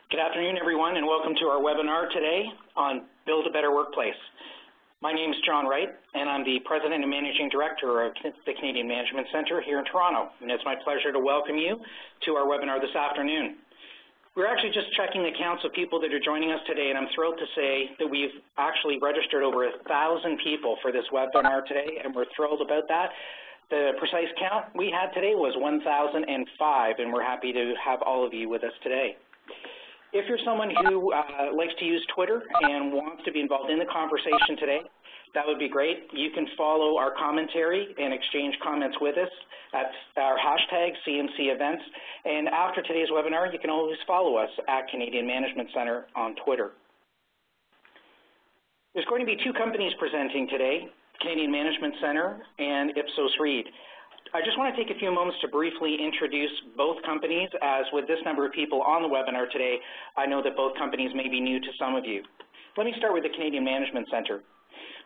Good afternoon, everyone, and welcome to our webinar today on Build a Better Workplace. My name is John Wright, and I'm the President and Managing Director of the Canadian Management Centre here in Toronto, and it's my pleasure to welcome you to our webinar this afternoon. We're actually just checking the counts of people that are joining us today, and I'm thrilled to say that we've actually registered over 1,000 people for this webinar today, and we're thrilled about that. The precise count we had today was 1,005, and we're happy to have all of you with us today. If you're someone who likes to use Twitter and wants to be involved in the conversation today, that would be great. You can follow our commentary and exchange comments with us at our hashtag CMC Events. And after today's webinar, you can always follow us at Canadian Management Centre on Twitter. There's going to be two companies presenting today, Canadian Management Centre and Ipsos Reid. I just want to take a few moments to briefly introduce both companies, as with this number of people on the webinar today, I know that both companies may be new to some of you. Let me start with the Canadian Management Centre.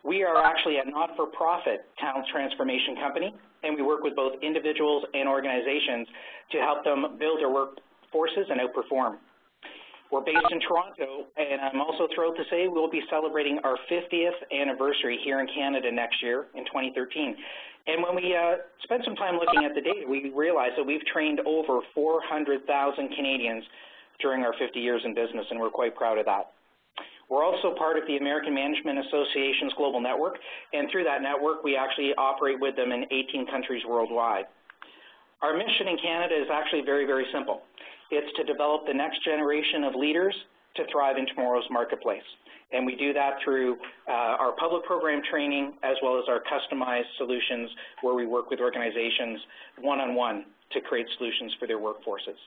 We are actually a not-for-profit talent transformation company, and we work with both individuals and organizations to help them build their workforces and outperform. We're based in Toronto, and I'm also thrilled to say we'll be celebrating our 50th anniversary here in Canada next year in 2013. And when we spent some time looking at the data, we realized that we've trained over 400,000 Canadians during our 50 years in business, and we're quite proud of that. We're also part of the American Management Association's global network, and through that network, we actually operate with them in 18 countries worldwide. Our mission in Canada is actually very, very simple. It's to develop the next generation of leaders to thrive in tomorrow's marketplace. And we do that through our public program training, as well as our customized solutions, where we work with organizations one-on-one to create solutions for their workforces.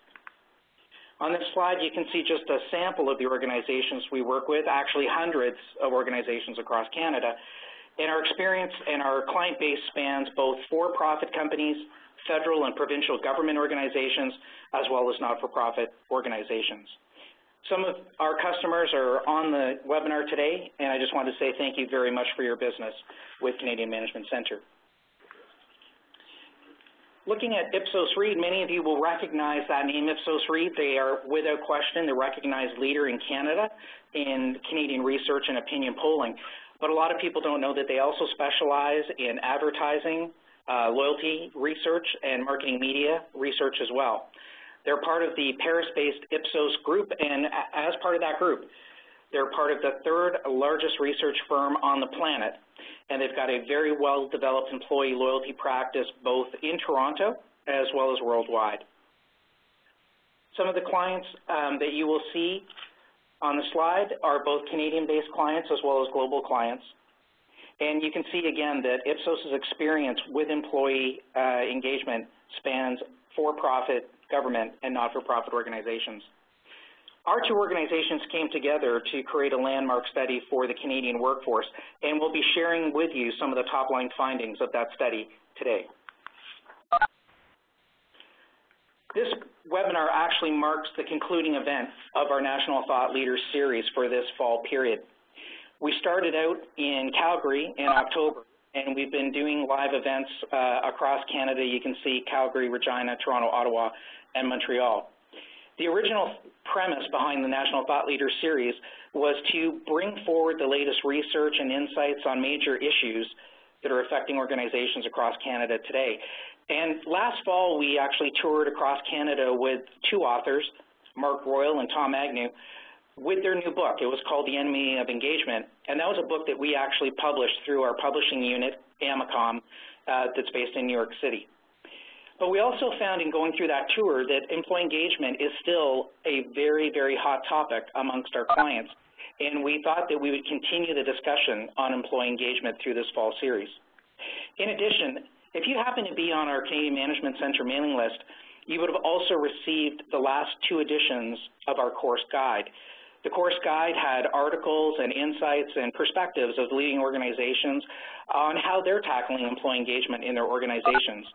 On this slide, you can see just a sample of the organizations we work with, actually hundreds of organizations across Canada. And our experience and our client base spans both for-profit companies, federal and provincial government organizations, as well as not-for-profit organizations. Some of our customers are on the webinar today, and I just want to say thank you very much for your business with Canadian Management Centre. Looking at Ipsos Reid, many of you will recognize that name, Ipsos Reid. They are, without question, the recognized leader in Canada in Canadian research and opinion polling. But a lot of people don't know that they also specialize in advertising, loyalty research, and marketing media research as well. They're part of the Paris-based Ipsos group, and as part of that group, they're part of the third largest research firm on the planet, and they've got a very well-developed employee loyalty practice both in Toronto as well as worldwide. Some of the clients that you will see on the slide are both Canadian-based clients as well as global clients. And you can see again that Ipsos's experience with employee engagement spans for-profit, government, and not-for-profit organizations. Our two organizations came together to create a landmark study for the Canadian workforce, and we'll be sharing with you some of the top-line findings of that study today. This webinar actually marks the concluding event of our National Thought Leaders series for this fall period. We started out in Calgary in October, and we've been doing live events across Canada. You can see Calgary, Regina, Toronto, Ottawa, and Montreal. The original premise behind the National Thought Leaders series was to bring forward the latest research and insights on major issues that are affecting organizations across Canada today. And last fall, we actually toured across Canada with two authors, Mark Royal and Tom Agnew, with their new book. It was called The Enemy of Engagement, and that was a book that we actually published through our publishing unit, Amicom, that's based in New York City. But we also found in going through that tour that employee engagement is still a very, very hot topic amongst our clients, and we thought that we would continue the discussion on employee engagement through this fall series. In addition, if you happen to be on our Canadian Management Centre mailing list, you would have also received the last two editions of our course guide. The course guide had articles and insights and perspectives of leading organizations on how they're tackling employee engagement in their organizations.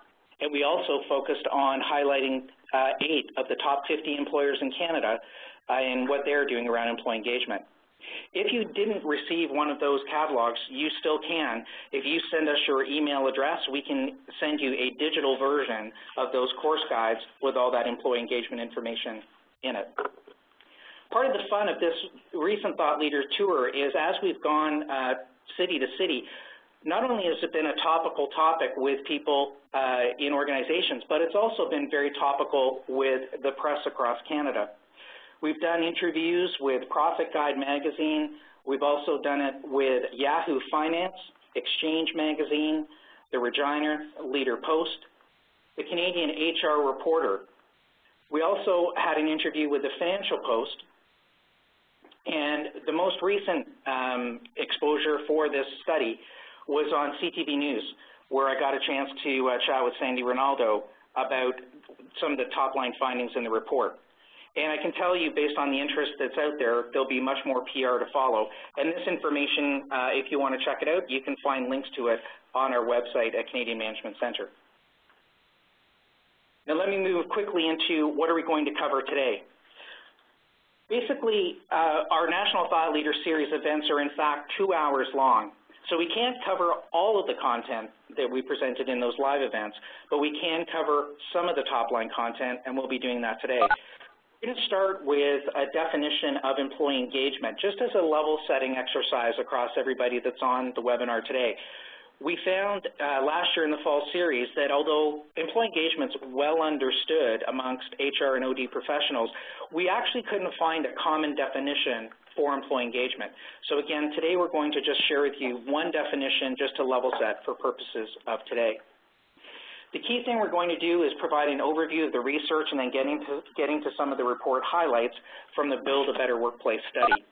And we also focused on highlighting 8 of the top 50 employers in Canada and what they're doing around employee engagement. If you didn't receive one of those catalogs, you still can. If you send us your email address, we can send you a digital version of those course guides with all that employee engagement information in it. Part of the fun of this recent Thought Leader Tour is as we've gone city to city, not only has it been a topical topic with people in organizations, but it's also been very topical with the press across Canada. We've done interviews with Profit Guide magazine. We've also done it with Yahoo Finance, Exchange magazine, the Regina Leader Post, the Canadian HR Reporter. We also had an interview with the Financial Post, and the most recent exposure for this study was on CTV News, where I got a chance to chat with Sandy Ronaldo about some of the top-line findings in the report. And I can tell you, based on the interest that's out there, there'll be much more PR to follow. And this information, if you want to check it out, you can find links to it on our website at Canadian Management Centre. Now let me move quickly into what are we going to cover today. Basically, our National Thought Leader Series events are in fact 2 hours long. So we can't cover all of the content that we presented in those live events, but we can cover some of the top-line content, and we'll be doing that today. We're going to start with a definition of employee engagement, just as a level-setting exercise across everybody that's on the webinar today. We found last year in the fall series that although employee engagement's well understood amongst HR and OD professionals, we actually couldn't find a common definition for employee engagement. So again, today we're going to just share with you one definition just to level set for purposes of today. The key thing we're going to do is provide an overview of the research and then getting to some of the report highlights from the Build a Better Workplace study.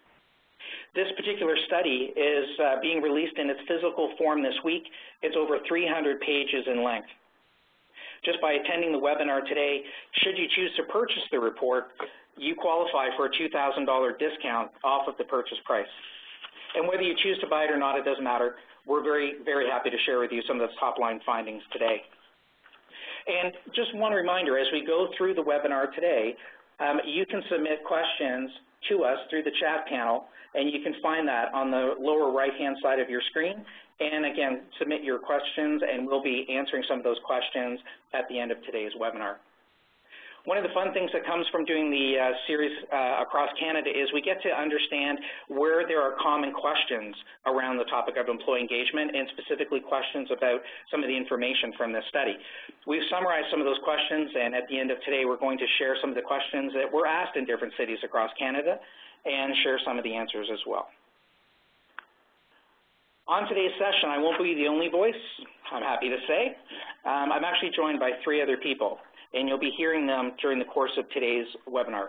This particular study is being released in its physical form this week. It's over 300 pages in length. Just by attending the webinar today, should you choose to purchase the report, you qualify for a $2,000 discount off of the purchase price. And whether you choose to buy it or not, it doesn't matter. We're very, very happy to share with you some of the top-line findings today. And just one reminder, as we go through the webinar today, you can submit questions to us through the chat panel, and you can find that on the lower right-hand side of your screen. And again, submit your questions, and we'll be answering some of those questions at the end of today's webinar. One of the fun things that comes from doing the series across Canada is we get to understand where there are common questions around the topic of employee engagement, and specifically questions about some of the information from this study. We've summarized some of those questions, and at the end of today, we're going to share some of the questions that were asked in different cities across Canada and share some of the answers as well. On today's session, I won't be the only voice, I'm happy to say. I'm actually joined by 3 other people, and you'll be hearing them during the course of today's webinar.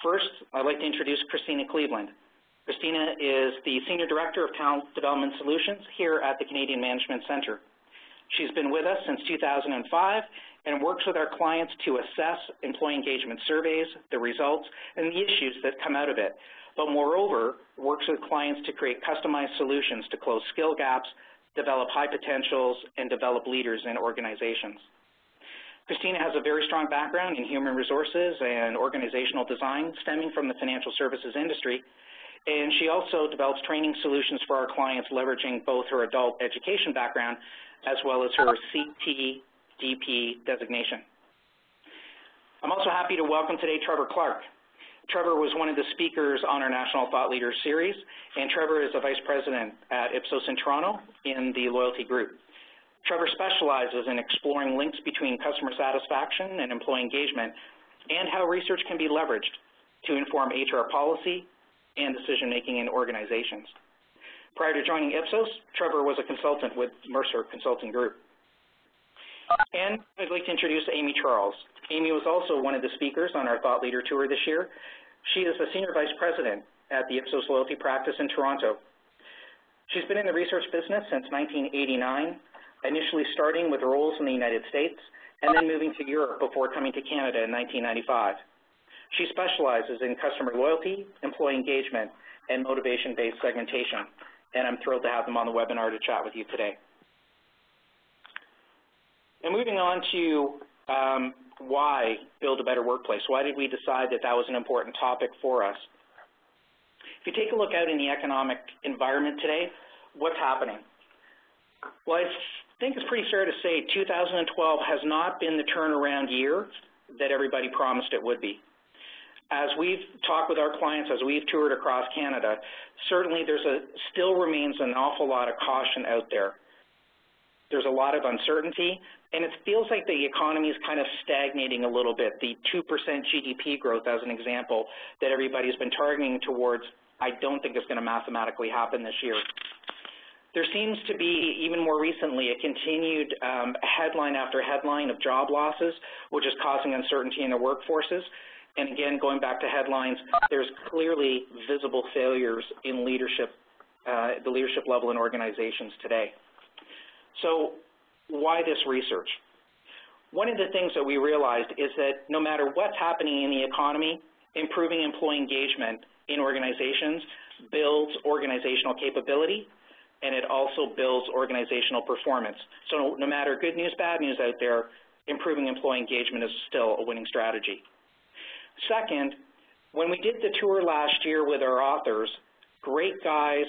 First, I'd like to introduce Christina Cleveland. Christina is the Senior Director of Talent Development Solutions here at the Canadian Management Centre. She's been with us since 2005 and works with our clients to assess employee engagement surveys, the results, and the issues that come out of it. But moreover, works with clients to create customized solutions to close skill gaps, develop high potentials, and develop leaders in organizations. Christina has a very strong background in human resources and organizational design stemming from the financial services industry, and she also develops training solutions for our clients leveraging both her adult education background as well as her CTDP designation. I'm also happy to welcome today Trevor Clark. Trevor was one of the speakers on our National Thought Leader Series, and Trevor is a Vice President at Ipsos in Toronto in the Loyalty Group. Trevor specializes in exploring links between customer satisfaction and employee engagement and how research can be leveraged to inform HR policy and decision-making in organizations. Prior to joining Ipsos, Trevor was a consultant with Mercer Consulting Group. And I'd like to introduce Amy Charles. Amy was also one of the speakers on our Thought Leader Tour this year. She is the Senior Vice President at the Ipsos Loyalty Practice in Toronto. She's been in the research business since 1989, initially starting with roles in the United States and then moving to Europe before coming to Canada in 1995. She specializes in customer loyalty, employee engagement, and motivation-based segmentation, and I'm thrilled to have them on the webinar to chat with you today. And moving on to why build a better workplace. Why did we decide that that was an important topic for us? If you take a look out in the economic environment today, what's happening? Well, I think it's pretty fair to say 2012 has not been the turnaround year that everybody promised it would be. as we've talked with our clients, as we've toured across Canada, certainly still remains an awful lot of caution out there. There's a lot of uncertainty, and it feels like the economy is kind of stagnating a little bit. The 2% GDP growth, as an example, that everybody's been targeting towards, I don't think is going to mathematically happen this year. There seems to be, even more recently, a continued headline after headline of job losses, which is causing uncertainty in the workforces. And again, going back to headlines, there's clearly visible failures in leadership, the leadership level in organizations today. So why this research? One of the things that we realized is that no matter what's happening in the economy, improving employee engagement in organizations builds organizational capability, and it also builds organizational performance. So no matter good news, bad news out there, improving employee engagement is still a winning strategy. Second, when we did the tour last year with our authors, great guys,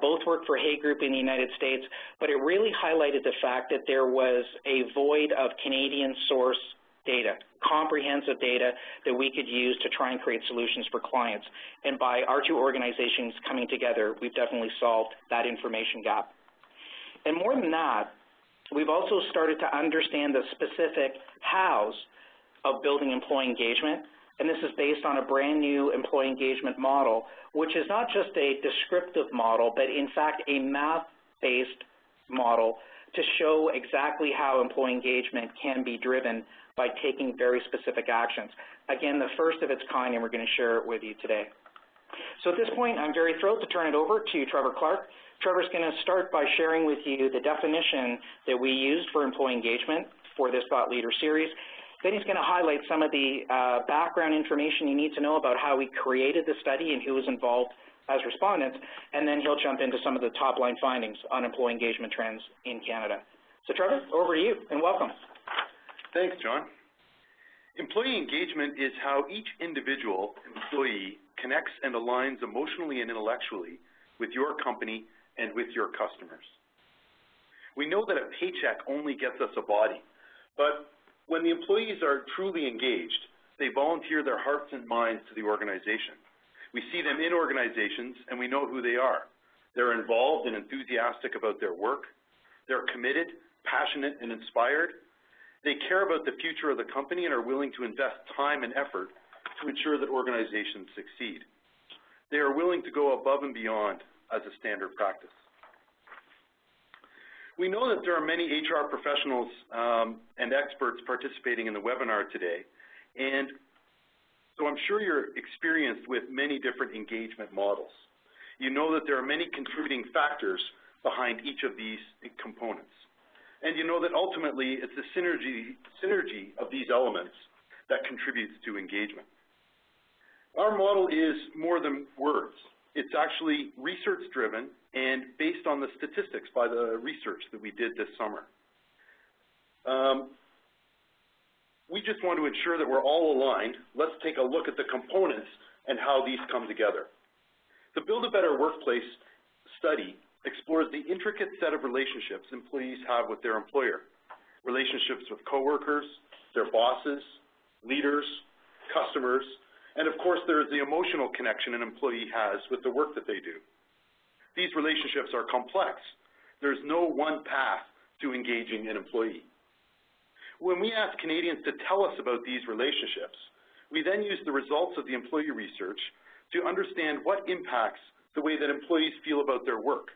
both worked for Hay Group in the United States, but it really highlighted the fact that there was a void of Canadian source data, comprehensive data that we could use to try and create solutions for clients. And by our two organizations coming together, we've definitely solved that information gap. And more than that, we've also started to understand the specific hows of building employee engagement. And this is based on a brand new employee engagement model, which is not just a descriptive model, but in fact a math-based model to show exactly how employee engagement can be driven by taking very specific actions. Again, the first of its kind, and we're going to share it with you today. So at this point, I'm very thrilled to turn it over to Trevor Clark. Trevor's going to start by sharing with you the definition that we used for employee engagement for this Thought Leader series. Then he's going to highlight some of the background information you need to know about how we created the study and who was involved as respondents, and then he'll jump into some of the top-line findings on employee engagement trends in Canada. So Trevor, over to you, and welcome. Thanks, John. Employee engagement is how each individual employee connects and aligns emotionally and intellectually with your company and with your customers. We know that a paycheck only gets us a body, but when the employees are truly engaged, they volunteer their hearts and minds to the organization. We see them in organizations, and we know who they are. They're involved and enthusiastic about their work. They're committed, passionate, and inspired. They care about the future of the company and are willing to invest time and effort to ensure that organizations succeed. They are willing to go above and beyond as a standard practice. We know that there are many HR professionals and experts participating in the webinar today, and so I'm sure you're experienced with many different engagement models. You know that there are many contributing factors behind each of these components. And you know that ultimately it's the synergy of these elements that contributes to engagement. Our model is more than words. It's actually research-driven and based on the statistics by the research that we did this summer. We just want to ensure that we're all aligned. Let's take a look at the components and how these come together. The Build a Better Workplace study explores the intricate set of relationships employees have with their employer, relationships with coworkers, their bosses, leaders, customers, and of course there is the emotional connection an employee has with the work that they do. These relationships are complex. There's no one path to engaging an employee. When we ask Canadians to tell us about these relationships, we then use the results of the employee research to understand what impacts the way that employees feel about their work.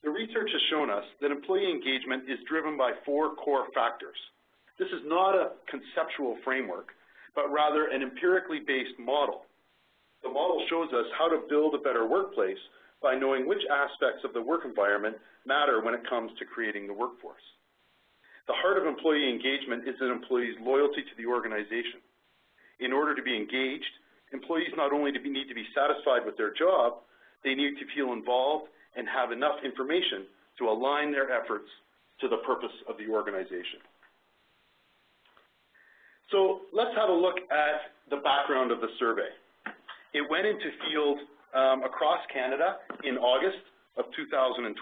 The research has shown us that employee engagement is driven by 4 core factors. This is not a conceptual framework, but rather an empirically based model. The model shows us how to build a better workplace by knowing which aspects of the work environment matter when it comes to creating the workforce. The heart of employee engagement is an employee's loyalty to the organization. In order to be engaged, employees not only need to be satisfied with their job, they need to feel involved and have enough information to align their efforts to the purpose of the organization. So let's have a look at the background of the survey. It went into field across Canada in August of 2012.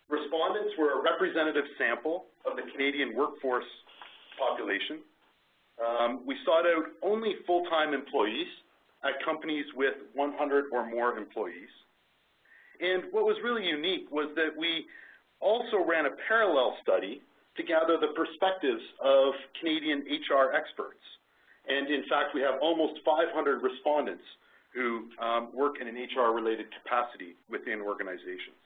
Respondents were a representative sample of the Canadian workforce population. We sought out only full-time employees at companies with 100 or more employees. And what was really unique was that we also ran a parallel study to gather the perspectives of Canadian HR experts. And in fact, we have almost 500 respondents who work in an HR-related capacity within organizations.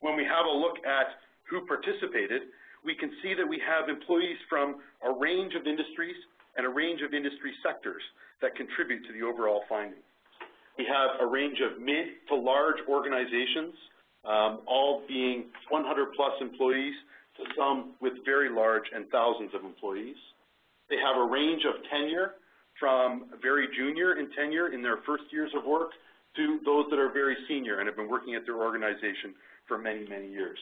When we have a look at who participated, we can see that we have employees from a range of industries and a range of industry sectors that contribute to the overall findings. We have a range of mid to large organizations, all being 100-plus employees, to some with very large and thousands of employees. They have a range of tenure, from very junior in tenure in their first years of work to those that are very senior and have been working at their organization for many, many years.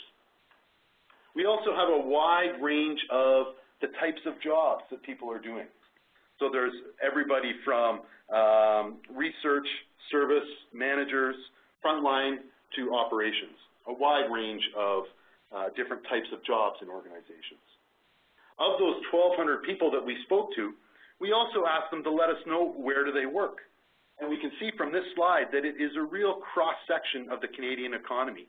We also have a wide range of the types of jobs that people are doing. So there's everybody from research, service, managers, frontline to operations, a wide range of different types of jobs in organizations. Of those 1,200 people that we spoke to, we also asked them to let us know where do they work. And we can see from this slide that it is a real cross-section of the Canadian economy.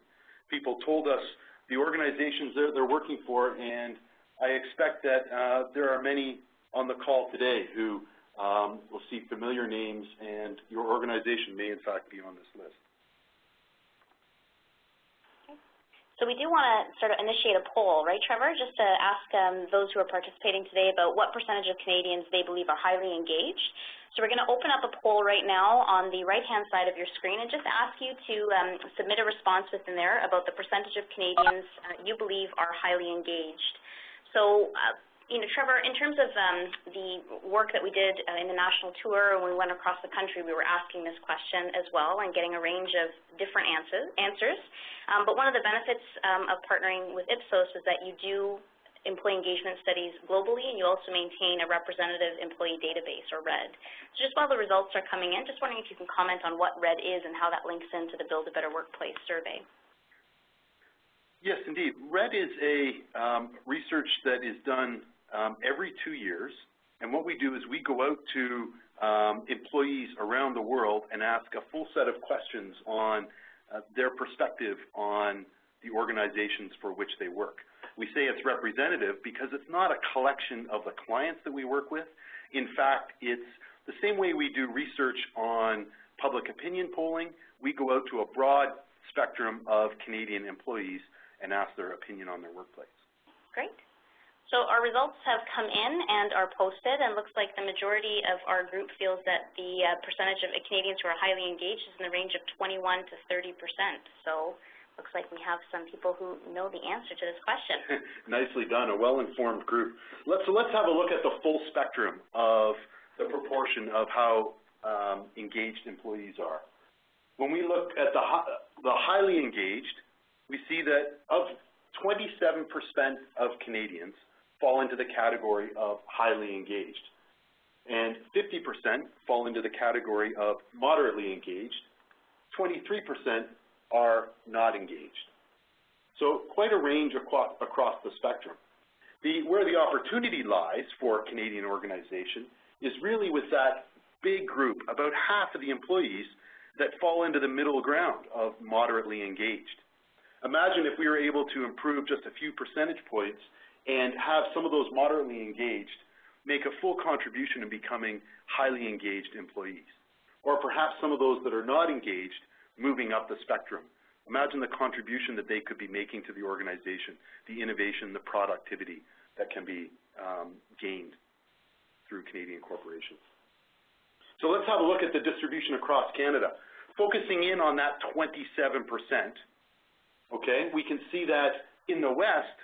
People told us the organizations that they're working for, and I expect that there are many on the call today who will see familiar names, and your organization may in fact be on this list. So we do want to sort of initiate a poll, right, Trevor, just to ask those who are participating today about what percentage of Canadians they believe are highly engaged. So we're going to open up a poll right now on the right-hand side of your screen and just ask you to submit a response within there about the percentage of Canadians you believe are highly engaged. So, you know, Trevor, in terms of the work that we did in the national tour, when we went across the country, we were asking this question as well and getting a range of different answers. But one of the benefits of partnering with Ipsos is that you do employee engagement studies globally, and you also maintain a representative employee database, or RED. So just while the results are coming in, just wondering if you can comment on what RED is and how that links into the Build a Better Workplace survey. Yes, indeed. RED is a research that is done every 2 years, and what we do is we go out to employees around the world and ask a full set of questions on their perspective on the organizations for which they work. We say it's representative because it's not a collection of the clients that we work with. In fact, it's the same way we do research on public opinion polling. We go out to a broad spectrum of Canadian employees and ask their opinion on their workplace. Great. So our results have come in and are posted, and looks like the majority of our group feels that the percentage of Canadians who are highly engaged is in the range of 21 to 30%. So looks like we have some people who know the answer to this question. Nicely done, a well-informed group. Let's have a look at the full spectrum of the proportion of how engaged employees are. When we look at the highly engaged, we see that of 27% of Canadians fall into the category of highly engaged, and 50% fall into the category of moderately engaged. 23% are not engaged. So quite a range across the spectrum. Where the opportunity lies for a Canadian organization is really with that big group, about half of the employees that fall into the middle ground of moderately engaged. Imagine if we were able to improve just a few percentage points and have some of those moderately engaged make a full contribution in becoming highly engaged employees. Or perhaps some of those that are not engaged moving up the spectrum. Imagine the contribution that they could be making to the organization, the innovation, the productivity that can be gained through Canadian corporations. So let's have a look at the distribution across Canada. Focusing in on that 27%, okay, we can see that in the West,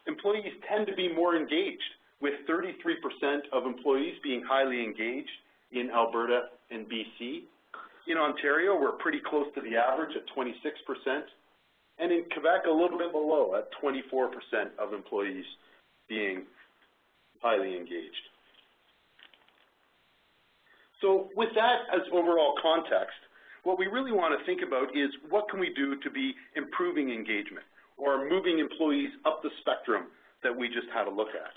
employees tend to be more engaged, with 33% of employees being highly engaged in Alberta and BC. In Ontario, we're pretty close to the average at 26%, and in Quebec, a little bit below at 24% of employees being highly engaged. So with that as overall context, what we really want to think about is what can we do to be improving engagement or moving employees up the spectrum that we just had a look at.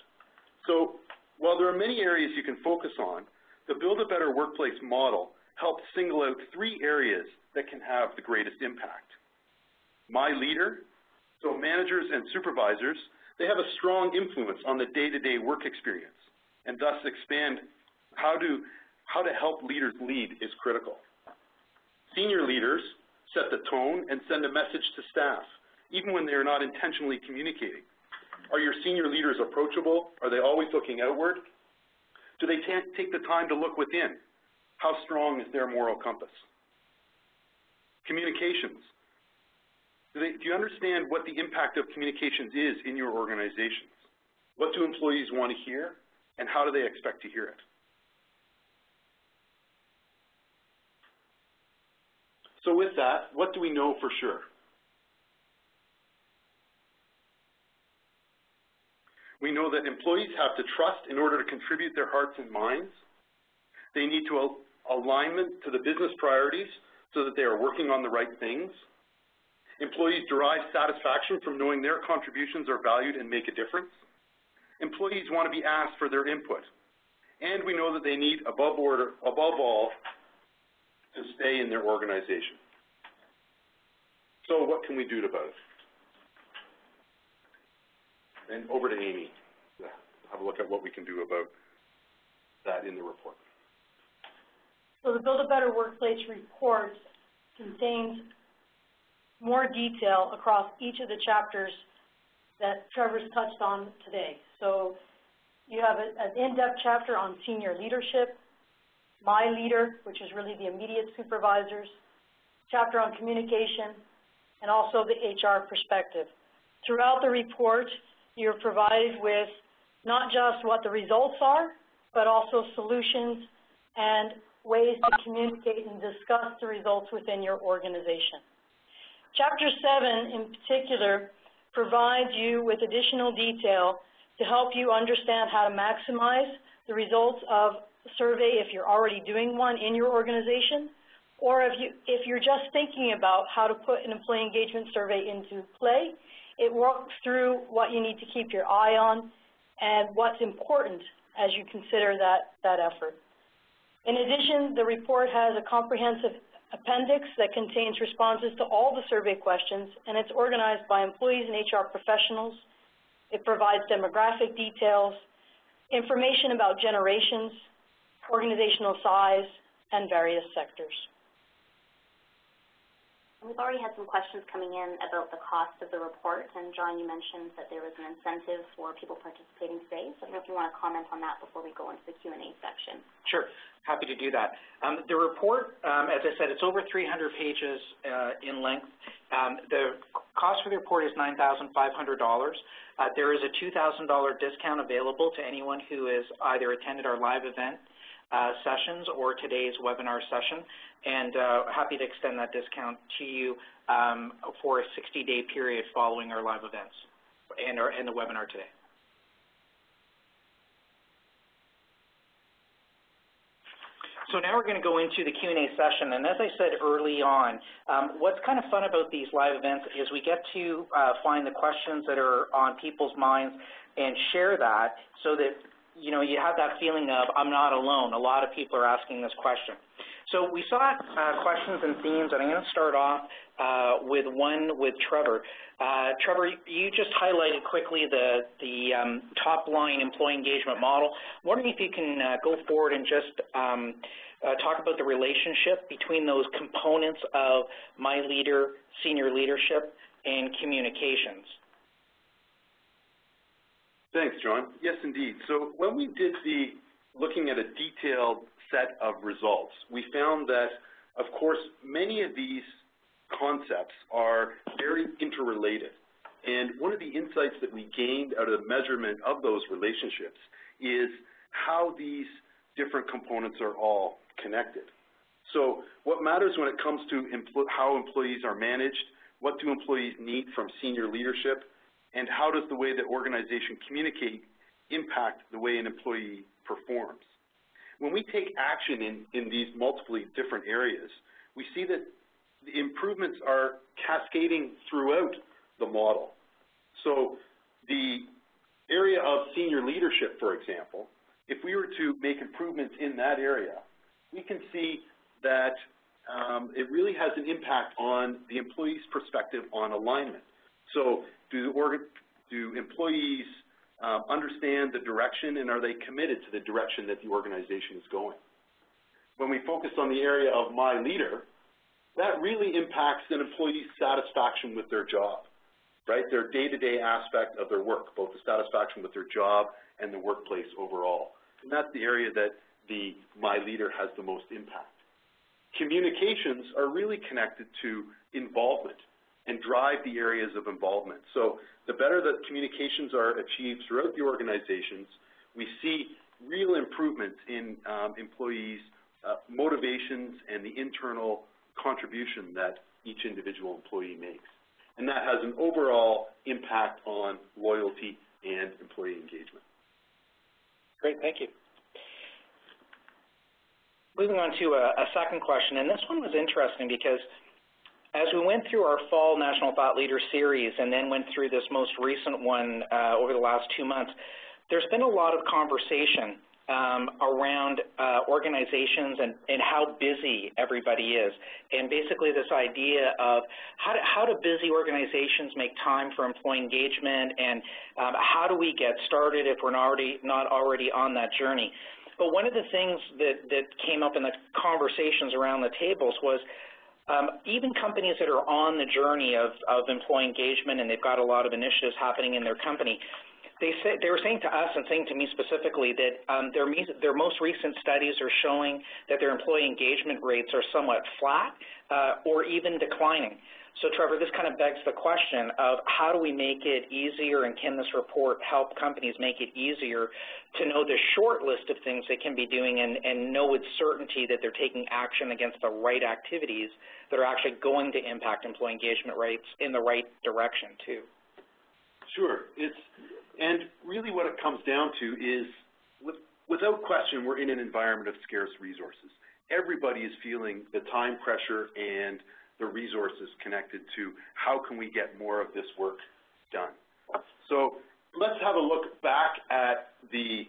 So while there are many areas you can focus on, the Build a Better Workplace model helps single out 3 areas that can have the greatest impact. My leader, so managers and supervisors, they have a strong influence on the day-to-day work experience, and thus expand how to help leaders lead is critical. Senior leaders set the tone and send a message to staff, even when they are not intentionally communicating. Are your senior leaders approachable? Are they always looking outward? Do they take the time to look within? How strong is their moral compass? Communications. Do you understand what the impact of communications is in your organizations? What do employees want to hear, and how do they expect to hear it? So with that, what do we know for sure? We know that employees have to trust in order to contribute their hearts and minds. They need to alignment to the business priorities so that they are working on the right things. Employees derive satisfaction from knowing their contributions are valued and make a difference. Employees want to be asked for their input. And we know that they need, above all, to stay in their organization. So what can we do about it? And over to Amy to have a look at what we can do about that in the report. So the Build a Better Workplace report contains more detail across each of the chapters that Trevor's touched on today. So you have an in-depth chapter on senior leadership, my leader, which is really the immediate supervisors, chapter on communication, and also the HR perspective. Throughout the report, you're provided with not just what the results are, but also solutions and ways to communicate and discuss the results within your organization. Chapter 7, in particular, provides you with additional detail to help you understand how to maximize the results of a survey if you're already doing one in your organization, or if you're just thinking about how to put an employee engagement survey into play. It walks through what you need to keep your eye on and what's important as you consider that effort. In addition, the report has a comprehensive appendix that contains responses to all the survey questions, and it's organized by employees and HR professionals. It provides demographic details, information about generations, organizational size, and various sectors. We've already had some questions coming in about the cost of the report, and John, you mentioned that there was an incentive for people participating today, so I don't know if you want to comment on that before we go into the Q&A section. Sure, happy to do that. The report, as I said, it's over 300 pages in length. The cost for the report is $9,500. There is a $2,000 discount available to anyone who has either attended our live event sessions or today's webinar session, and happy to extend that discount to you for a 60-day period following our live events and the webinar today. So now we're going to go into the Q&A session, and as I said early on, what's kind of fun about these live events is we get to find the questions that are on people's minds and share that so that you have that feeling of, I'm not alone. A lot of people are asking this question. So we saw questions and themes, and I'm going to start off with one with Trevor. Trevor, you just highlighted quickly the top-line employee engagement model. I'm wondering if you can go forward and just talk about the relationship between those components of my leader, senior leadership, and communications. Thanks, John. Yes, indeed. So when we did looking at a detailed set of results, we found that, of course, many of these concepts are very interrelated. And one of the insights that we gained out of the measurement of those relationships is how these different components are all connected. So what matters when it comes to how employees are managed, what do employees need from senior leadership, and how does the way that organization communicate impact the way an employee performs? When we take action in these multiple different areas, we see that the improvements are cascading throughout the model. So the area of senior leadership, for example, if we were to make improvements in that area, we can see that it really has an impact on the employee's perspective on alignment. So do employees understand the direction, and are they committed to the direction that the organization is going? When we focus on the area of my leader, that really impacts an employee's satisfaction with their job, right? Their day-to-day aspect of their work, both the satisfaction with their job and the workplace overall. And that's the area that the my leader has the most impact. Communications are really connected to involvement and drive the areas of involvement. So the better that communications are achieved throughout the organizations, we see real improvements in employees' motivations and the internal contribution that each individual employee makes. And that has an overall impact on loyalty and employee engagement. Great, thank you. Moving on to a second question, and this one was interesting because as we went through our fall National Thought Leader series and then went through this most recent one over the last 2 months, there's been a lot of conversation around organizations and how busy everybody is, and basically this idea of how do busy organizations make time for employee engagement, and how do we get started if we're not already on that journey. But one of the things that came up in the conversations around the tables was even companies that are on the journey of employee engagement and they've got a lot of initiatives happening in their company, they were saying to us and saying to me specifically that their most recent studies are showing that their employee engagement rates are somewhat flat or even declining. So Trevor, this kind of begs the question of how do we make it easier, and can this report help companies make it easier to know the short list of things they can be doing and know with certainty that they're taking action against the right activities that are actually going to impact employee engagement rates in the right direction too? Sure. And really what it comes down to is, without question, we're in an environment of scarce resources. Everybody is feeling the time pressure and the resources connected to how can we get more of this work done. So let's have a look back at the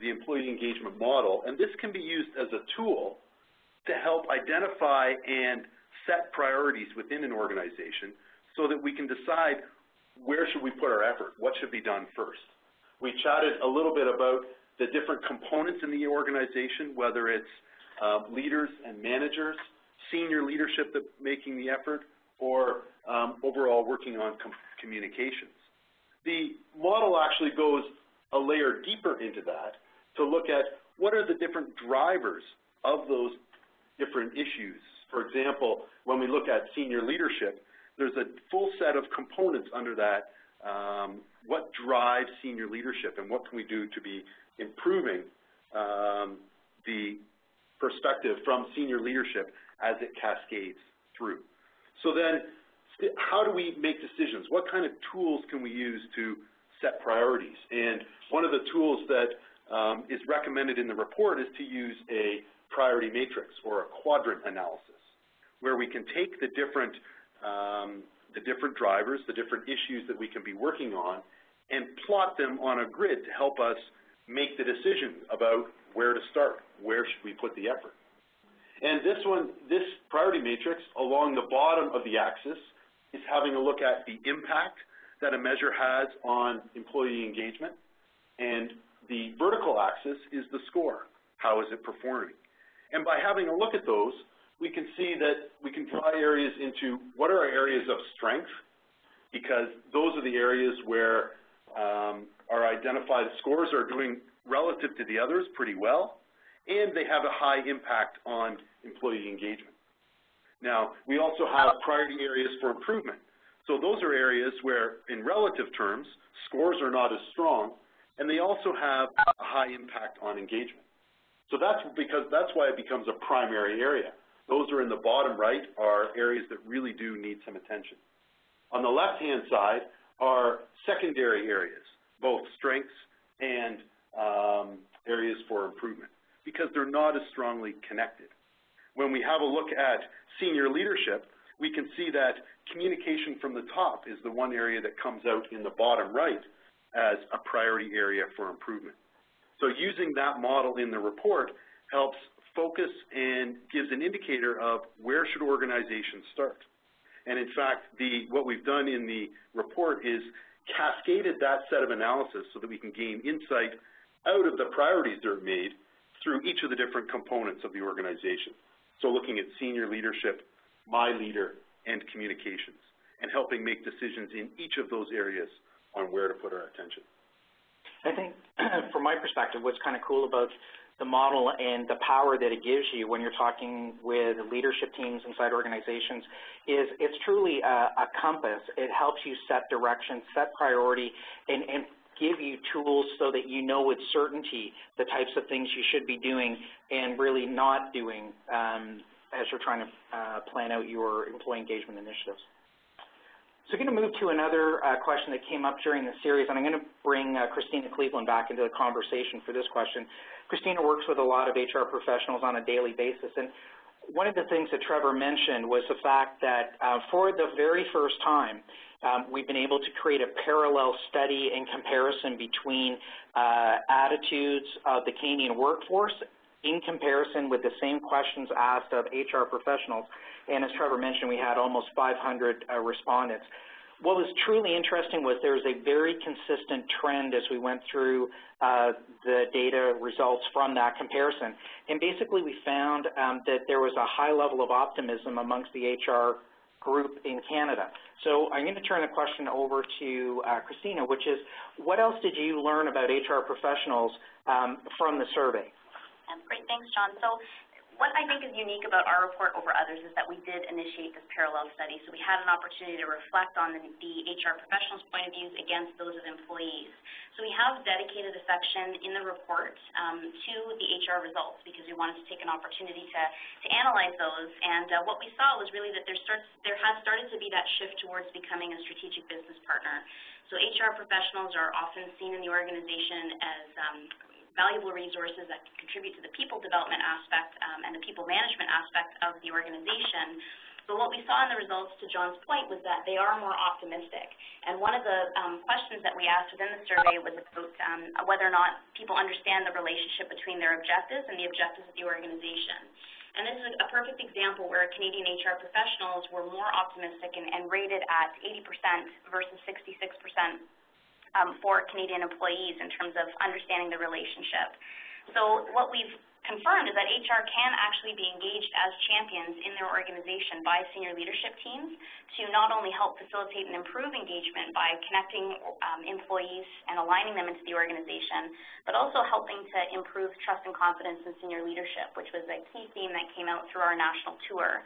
employee engagement model, and this can be used as a tool to help identify and set priorities within an organization so that we can decide where should we put our effort, what should be done first. We chatted a little bit about the different components in the organization, whether it's leaders and managers, senior leadership that making the effort, or overall working on communications. The model actually goes a layer deeper into that to look at what are the different drivers of those different issues. For example, when we look at senior leadership, there's a full set of components under that. What drives senior leadership, and what can we do to be improving the perspective from senior leadership as it cascades through. So then, how do we make decisions? What kind of tools can we use to set priorities? And one of the tools that is recommended in the report is to use a priority matrix or a quadrant analysis, where we can take the different drivers, the different issues that we can be working on, and plot them on a grid to help us make the decision about where to start, where should we put the effort. And this priority matrix along the bottom of the axis is having a look at the impact that a measure has on employee engagement, and the vertical axis is the score. How is it performing? And by having a look at those, we can see that we can divide areas into what are our areas of strength, because those are the areas where our identified scores are doing relative to the others pretty well, and they have a high impact on employee engagement. Now, we also have priority areas for improvement. So those are areas where, in relative terms, scores are not as strong, and they also have a high impact on engagement. So that's why it becomes a primary area. Those are in the bottom right are areas that really do need some attention. On the left-hand side are secondary areas, both strengths and areas for improvement, because they're not as strongly connected. When we have a look at senior leadership, we can see that communication from the top is the one area that comes out in the bottom right, as a priority area for improvement. So using that model in the report helps focus and gives an indicator of where should organizations start. And in fact, what we've done in the report is cascaded that set of analysis so that we can gain insight out of the priorities that are made through each of the different components of the organization. So looking at senior leadership, my leader, and communications, and helping make decisions in each of those areas on where to put our attention. I think from my perspective, what's kind of cool about the model and the power that it gives you when you're talking with leadership teams inside organizations is it's truly a compass. It helps you set direction, set priority, and give you tools so that you know with certainty the types of things you should be doing and really not doing as you're trying to plan out your employee engagement initiatives. So we're going to move to another question that came up during the series, and I'm going to bring Christina Cleveland back into the conversation for this question. Christina works with a lot of HR professionals on a daily basis, and one of the things that Trevor mentioned was the fact that for the very first time, we've been able to create a parallel study and comparison between attitudes of the Canadian workforce in comparison with the same questions asked of HR professionals. And as Trevor mentioned, we had almost 500 respondents. What was truly interesting was there was a very consistent trend as we went through the data results from that comparison. And basically we found that there was a high level of optimism amongst the HR group in Canada. So I'm going to turn the question over to Christina, which is, what else did you learn about HR professionals from the survey? Great, thanks, John. So what I think is unique about our report over others is that we did initiate this parallel study. So we had an opportunity to reflect on the HR professionals' point of views against those of employees. So we have dedicated a section in the report to the HR results because we wanted to take an opportunity to analyze those. And what we saw was really that there has started to be that shift towards becoming a strategic business partner. So HR professionals are often seen in the organization as valuable resources that can contribute to the people development aspect and the people management aspect of the organization. But what we saw in the results, to John's point, was that they are more optimistic. And one of the questions that we asked within the survey was about whether or not people understand the relationship between their objectives and the objectives of the organization. And this is a perfect example where Canadian HR professionals were more optimistic and rated at 80% versus 66%. For Canadian employees in terms of understanding the relationship. So what we've confirmed is that HR can actually be engaged as champions in their organization by senior leadership teams to not only help facilitate and improve engagement by connecting employees and aligning them into the organization, but also helping to improve trust and confidence in senior leadership, which was a key theme that came out through our national tour.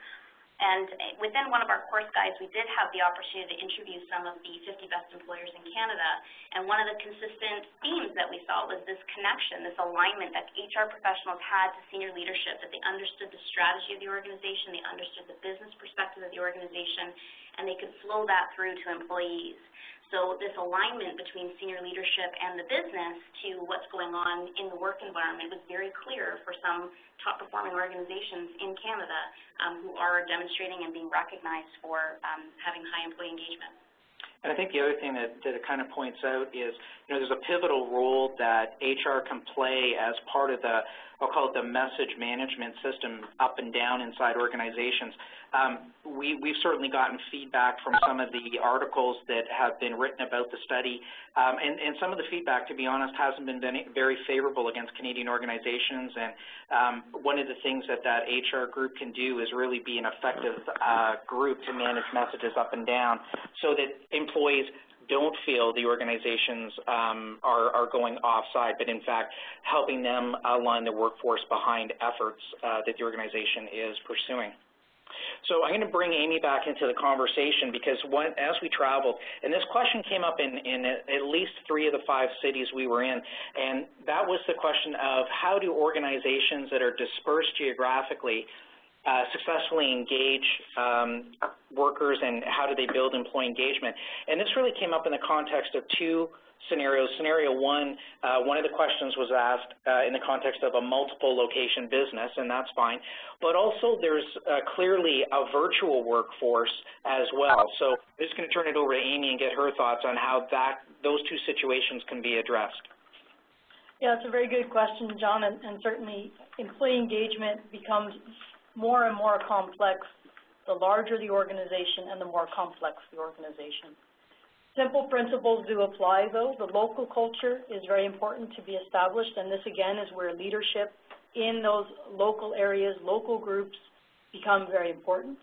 And within one of our course guides, we did have the opportunity to interview some of the 50 best employers in Canada. And one of the consistent themes that we saw was this connection, this alignment that HR professionals had to senior leadership, that they understood the strategy of the organization, they understood the business perspective of the organization, and they could flow that through to employees. So this alignment between senior leadership and the business to what's going on in the work environment was very clear for some top-performing organizations in Canada who are demonstrating and being recognized for having high employee engagement. And I think the other thing that it kind of points out is, there's a pivotal role that HR can play as part of the, I'll call it the message management system up and down inside organizations. We've certainly gotten feedback from some of the articles that have been written about the study, and some of the feedback, to be honest, hasn't been very favorable against Canadian organizations. And one of the things that HR group can do is really be an effective group to manage messages up and down so that employees don't feel the organizations are going offside, but in fact helping them align the workforce behind efforts that the organization is pursuing. So I'm going to bring Amy back into the conversation because as we traveled, and this question came up in at least 3 of the 5 cities we were in, and that was the question of how do organizations that are dispersed geographically successfully engage workers and how do they build employee engagement. And this really came up in the context of two scenarios. Scenario one of the questions was asked in the context of a multiple location business, and that's fine. But also there's clearly a virtual workforce as well. So I'm just going to turn it over to Amy and get her thoughts on how those two situations can be addressed. Yeah, it's a very good question, John, and certainly employee engagement becomes more and more complex the larger the organization and the more complex the organization. Simple principles do apply, though. The local culture is very important to be established, and this, again, is where leadership in those local areas, local groups, become very important.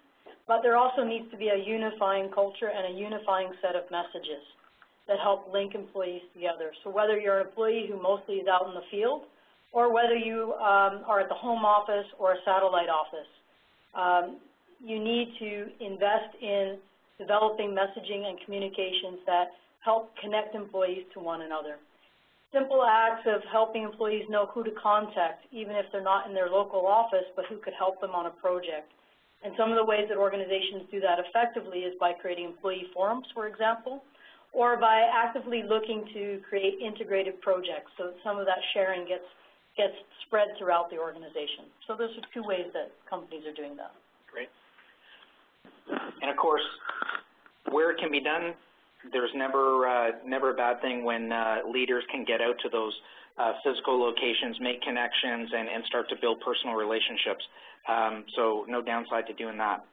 But there also needs to be a unifying culture and a unifying set of messages that help link employees together. So whether you're an employee who mostly is out in the field, or whether you are at the home office or a satellite office, you need to invest in developing messaging and communications that help connect employees to one another. Simple acts of helping employees know who to contact, even if they're not in their local office, but who could help them on a project. And some of the ways that organizations do that effectively is by creating employee forums, for example, or by actively looking to create integrated projects so that some of that sharing gets spread throughout the organization. So those are two ways that companies are doing that. Great. And of course, where it can be done, there's never a bad thing when leaders can get out to those physical locations, make connections, and start to build personal relationships. So no downside to doing that.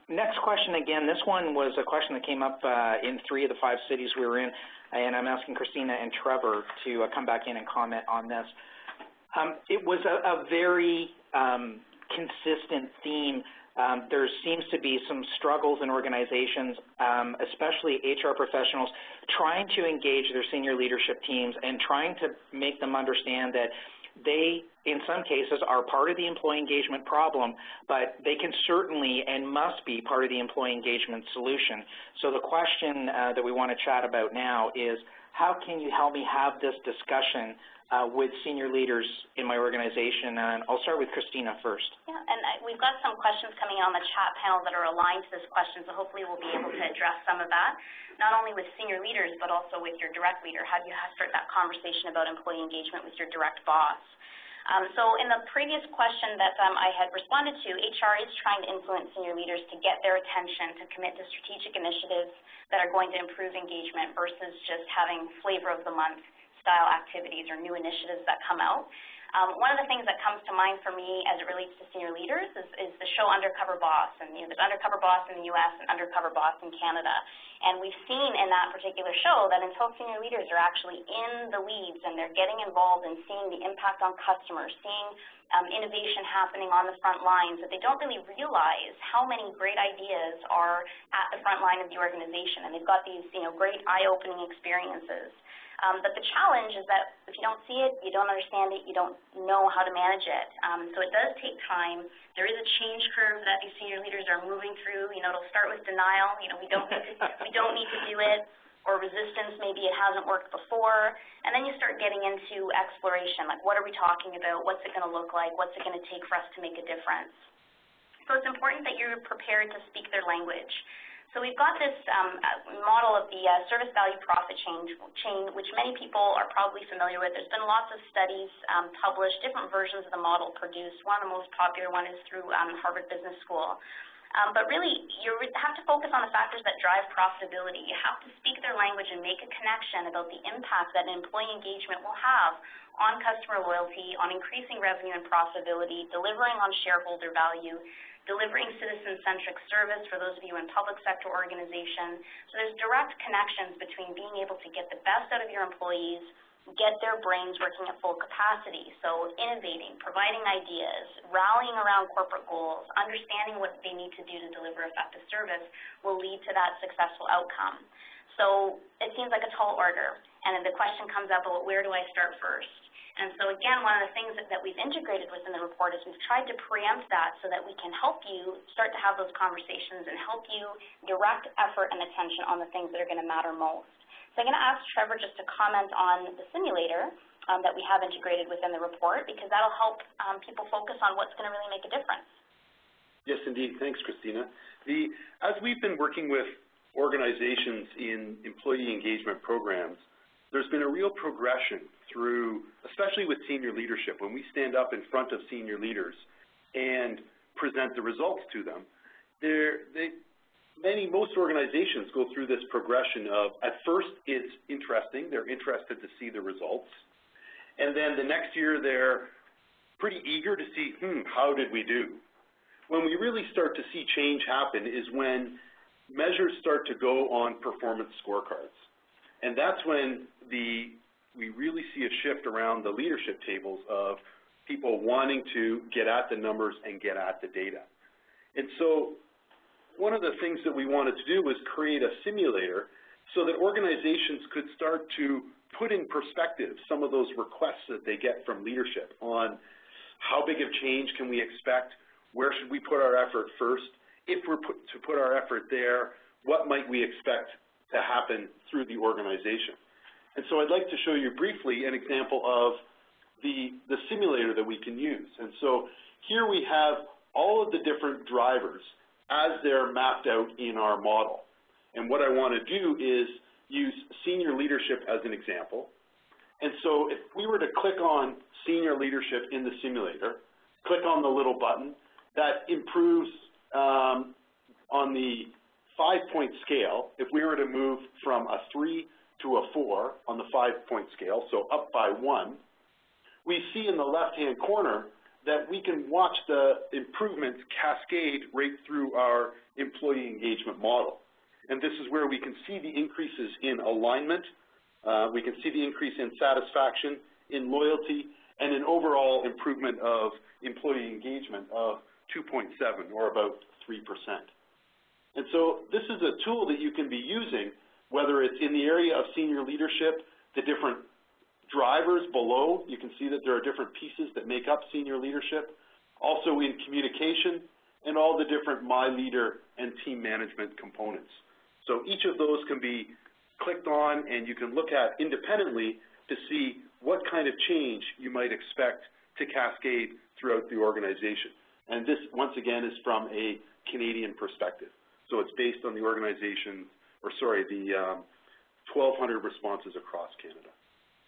Next question, again, this one was a question that came up in 3 of the 5 cities we were in, and I'm asking Christina and Trevor to come back in and comment on this. It was a very consistent theme. There seems to be some struggles in organizations, especially HR professionals, trying to engage their senior leadership teams and trying to make them understand that they, in some cases, are part of the employee engagement problem, but they can certainly and must be part of the employee engagement solution. So the question that we want to chat about now is, how can you help me have this discussion with senior leaders in my organization? And I'll start with Christina first. Yeah, and we've got some questions coming on the chat panel that are aligned to this question, so hopefully we'll be able to address some of that, not only with senior leaders, but also with your direct leader. How do you start that conversation about employee engagement with your direct boss? So in the previous question that I had responded to, HR is trying to influence senior leaders to get their attention, to commit to strategic initiatives that are going to improve engagement versus just having flavor of the month style activities or new initiatives that come out. One of the things that comes to mind for me as it relates to senior leaders is the show Undercover Boss. And there's Undercover Boss in the U.S. and Undercover Boss in Canada. And we've seen in that particular show that until senior leaders are actually in the weeds and they're getting involved and seeing the impact on customers, seeing innovation happening on the front lines, that they don't really realize how many great ideas are at the front line of the organization. And they've got these, great eye-opening experiences. But the challenge is that if you don't see it, you don't understand it, you don't know how to manage it. So it does take time. There is a change curve that these senior leaders are moving through. It'll start with denial. We don't need to do it, or resistance. Maybe it hasn't worked before. And then you start getting into exploration, like what are we talking about? What's it going to look like? What's it going to take for us to make a difference? So it's important that you're prepared to speak their language. So we've got this model of the service value profit chain, which many people are probably familiar with. There's been lots of studies published, different versions of the model produced. One of the most popular one is through Harvard Business School. But really, you have to focus on the factors that drive profitability. You have to speak their language and make a connection about the impact that employee engagement will have on customer loyalty, on increasing revenue and profitability, delivering on shareholder value, delivering citizen-centric service for those of you in public sector organizations. So there's direct connections between being able to get the best out of your employees, get their brains working at full capacity. So innovating, providing ideas, rallying around corporate goals, understanding what they need to do to deliver effective service will lead to that successful outcome. So it seems like a tall order, and the question comes up about where do I start first? And so again, one of the things that we've integrated within the report is we've tried to preempt that so that we can help you start to have those conversations and help you direct effort and attention on the things that are going to matter most. So I'm going to ask Trevor just to comment on the simulator that we have integrated within the report, because that'll help people focus on what's going to really make a difference. Yes, indeed. Thanks, Christina. As we've been working with organizations in employee engagement programs, there's been a real progression through, especially with senior leadership, when we stand up in front of senior leaders and present the results to them, most organizations go through this progression of, at first it's interesting, they're interested to see the results, and then the next year they're pretty eager to see, how did we do? When we really start to see change happen is when measures start to go on performance scorecards. And that's when we really see a shift around the leadership tables of people wanting to get at the numbers and get at the data. And so one of the things that we wanted to do was create a simulator so that organizations could start to put in perspective some of those requests that they get from leadership on how big of change can we expect, where should we put our effort first, if we're to put our effort there, what might we expect to happen through the organization. And so I'd like to show you briefly an example of the simulator that we can use. And so here we have all of the different drivers as they're mapped out in our model. And what I want to do is use senior leadership as an example. And so if we were to click on senior leadership in the simulator, click on the little button, that improves on the 5-point scale. If we were to move from a 3 to a 4 on the 5-point scale, so up by 1, we see in the left-hand corner that we can watch the improvements cascade right through our employee engagement model. And this is where we can see the increases in alignment, we can see the increase in satisfaction, in loyalty, and an overall improvement of employee engagement of 2.7, or about 3%. And so this is a tool that you can be using, whether it's in the area of senior leadership, the different drivers below, you can see that there are different pieces that make up senior leadership, also in communication, and all the different My Leader and team management components. So each of those can be clicked on, and you can look at independently to see what kind of change you might expect to cascade throughout the organization. And this, once again, is from a Canadian perspective. So it's based on the organization, or sorry, the 1,200 responses across Canada.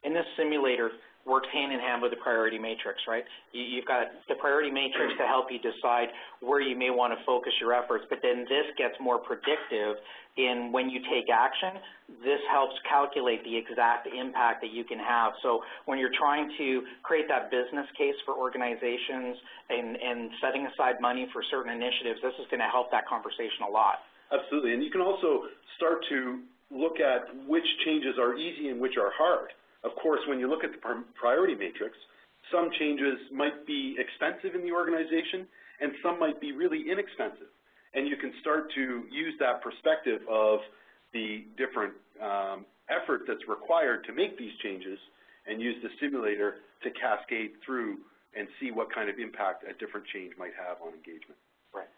And this simulator works hand in hand with the priority matrix, right? You've got the priority matrix to help you decide where you may want to focus your efforts, but then this gets more predictive in when you take action. This helps calculate the exact impact that you can have. So when you're trying to create that business case for organizations and setting aside money for certain initiatives, this is going to help that conversation a lot. Absolutely, and you can also start to look at which changes are easy and which are hard. Of course, when you look at the priority matrix, some changes might be expensive in the organization and some might be really inexpensive. And you can start to use that perspective of the different effort that's required to make these changes and use the simulator to cascade through and see what kind of impact a different change might have on engagement. Right.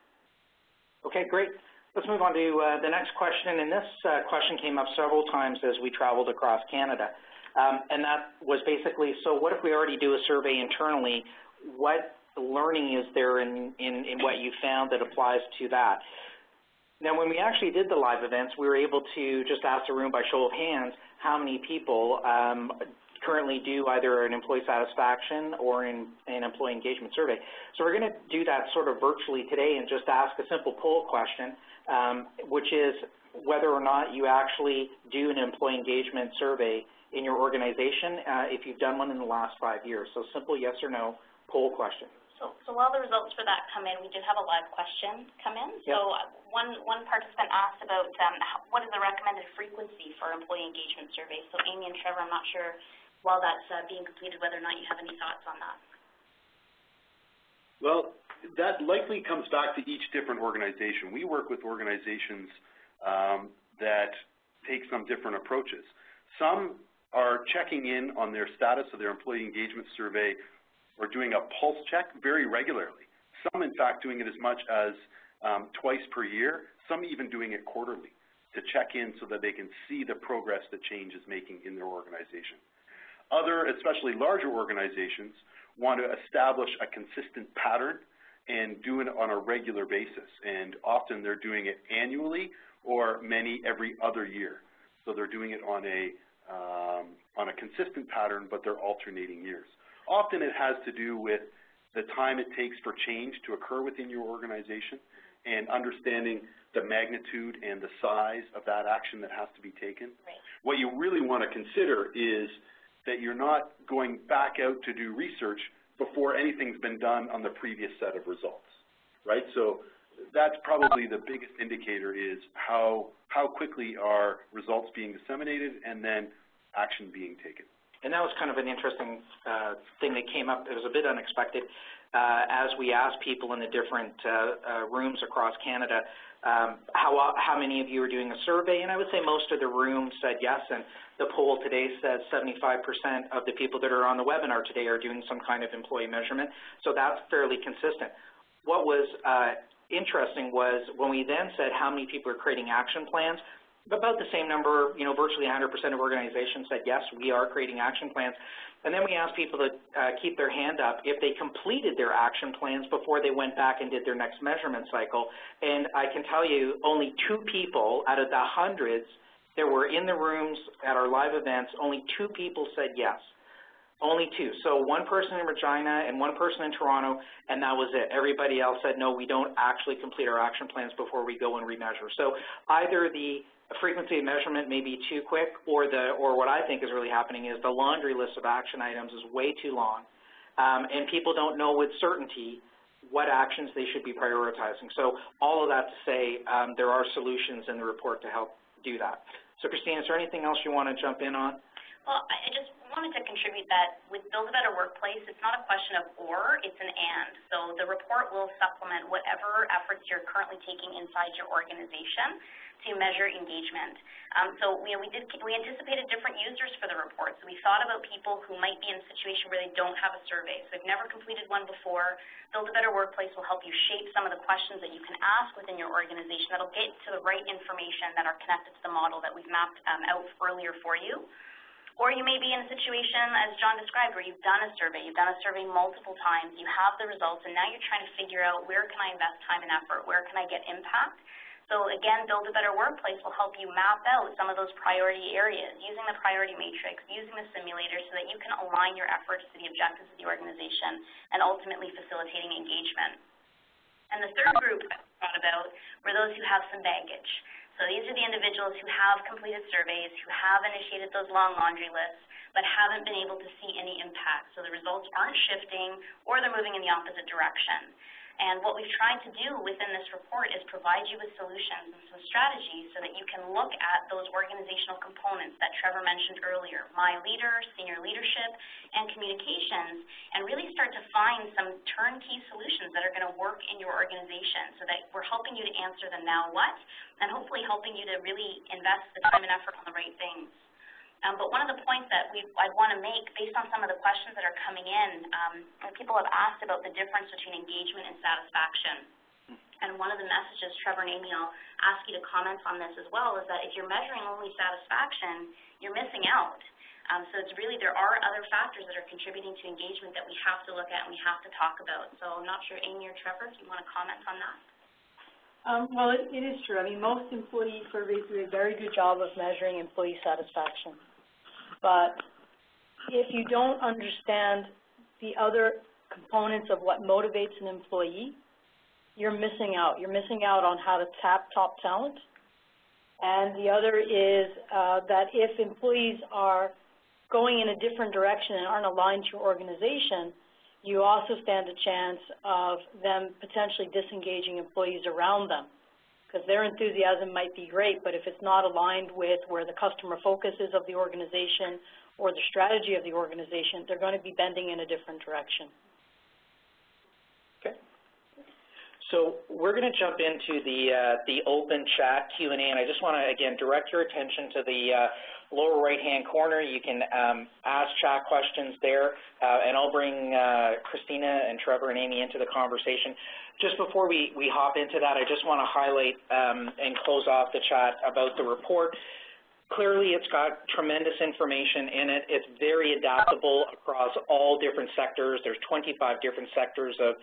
Okay, great. Let's move on to the next question. And this question came up several times as we traveled across Canada. And that was basically, so what if we already do a survey internally? What learning is there in what you found that applies to that? Now, when we actually did the live events, we were able to just ask the room by show of hands how many people currently do either an employee satisfaction or an employee engagement survey. So we're going to do that sort of virtually today and just ask a simple poll question, which is whether or not you actually do an employee engagement survey in your organization, if you've done one in the last 5 years. So simple yes or no poll question. So while the results for that come in, we did have a live question come in. Yep. So one participant asked about what is the recommended frequency for employee engagement surveys. So Amy and Trevor, I'm not sure while that's being completed whether or not you have any thoughts on that. Well, that likely comes back to each different organization. We work with organizations that take some different approaches. Some are checking in on their status of their employee engagement survey or doing a pulse check very regularly. Some, in fact, doing it as much as twice per year, some even doing it quarterly to check in so that they can see the progress that change is making in their organization. Other, especially larger organizations, want to establish a consistent pattern and doing it on a regular basis. And often they're doing it annually or many every other year. So they're doing it on a consistent pattern, but they're alternating years. Often it has to do with the time it takes for change to occur within your organization and understanding the magnitude and the size of that action that has to be taken. Right. What you really want to consider is that you're not going back out to do research before anything's been done on the previous set of results, right? So that's probably the biggest indicator, is how quickly are results being disseminated and then action being taken. And that was kind of an interesting thing that came up. It was a bit unexpected as we asked people in the different rooms across Canada how many of you are doing a survey, and I would say most of the room said yes, and the poll today says 75% of the people that are on the webinar today are doing some kind of employee measurement, so that's fairly consistent. What was interesting was when we then said how many people are creating action plans, about the same number, virtually 100% of organizations said, yes, we are creating action plans. And then we asked people to keep their hand up if they completed their action plans before they went back and did their next measurement cycle. And I can tell you only 2 people out of the hundreds that were in the rooms at our live events, only 2 people said yes. Only 2. So 1 person in Regina and 1 person in Toronto, and that was it. Everybody else said, no, we don't actually complete our action plans before we go and remeasure. So either the frequency of measurement may be too quick, or what I think is really happening is the laundry list of action items is way too long, and people don't know with certainty what actions they should be prioritizing. So all of that to say, there are solutions in the report to help do that. So Christine, is there anything else you want to jump in on? Well, I just wanted to contribute that with Build a Better Workplace, it's not a question of or, it's an and. So the report will supplement whatever efforts you're currently taking inside your organization to measure engagement. So we anticipated different users for the report. So we thought about people who might be in a situation where they don't have a survey. So they've never completed one before. Build a Better Workplace will help you shape some of the questions that you can ask within your organization that'll get to the right information that are connected to the model that we've mapped out earlier for you. Or you may be in a situation, as John described, where you've done a survey. You've done a survey multiple times. You have the results, and now you're trying to figure out where can I invest time and effort? Where can I get impact? So again, Build a Better Workplace will help you map out some of those priority areas using the priority matrix, using the simulator, so that you can align your efforts to the objectives of the organization and ultimately facilitating engagement. And the third group I thought about were those who have some baggage. So these are the individuals who have completed surveys, who have initiated those long laundry lists, but haven't been able to see any impact. So the results aren't shifting, or they're moving in the opposite direction. And what we've tried to do within this report is provide you with solutions and some strategies so that you can look at those organizational components that Trevor mentioned earlier, my leader, senior leadership, and communications, and really start to find some turnkey solutions that are going to work in your organization so that we're helping you to answer the now what, and hopefully helping you to really invest the time and effort on the right things. But one of the points that I want to make, based on some of the questions that are coming in, people have asked about the difference between engagement and satisfaction. And one of the messages, Trevor and Amy, I'll ask you to comment on this as well, is that if you're measuring only satisfaction, you're missing out. So it's really, there are other factors that are contributing to engagement that we have to look at and we have to talk about. So I'm not sure, Amy or Trevor, if you want to comment on that. Well, it is true. I mean, most employee surveys do a very good job of measuring employee satisfaction. But if you don't understand the other components of what motivates an employee, you're missing out. You're missing out on how to tap top talent. And the other is that if employees are going in a different direction and aren't aligned to your organization, you also stand a chance of them potentially disengaging employees around them, because their enthusiasm might be great, but if it's not aligned with where the customer focus is of the organization or the strategy of the organization, they're going to be bending in a different direction. Okay. So we're going to jump into the open chat Q&A, and I just want to, again, direct your attention to the lower right-hand corner. You can ask chat questions there, and I'll bring Christina and Trevor and Amy into the conversation. Just before we hop into that, I just want to highlight and close off the chat about the report. Clearly, it's got tremendous information in it. It's very adaptable across all different sectors. There's 25 different sectors of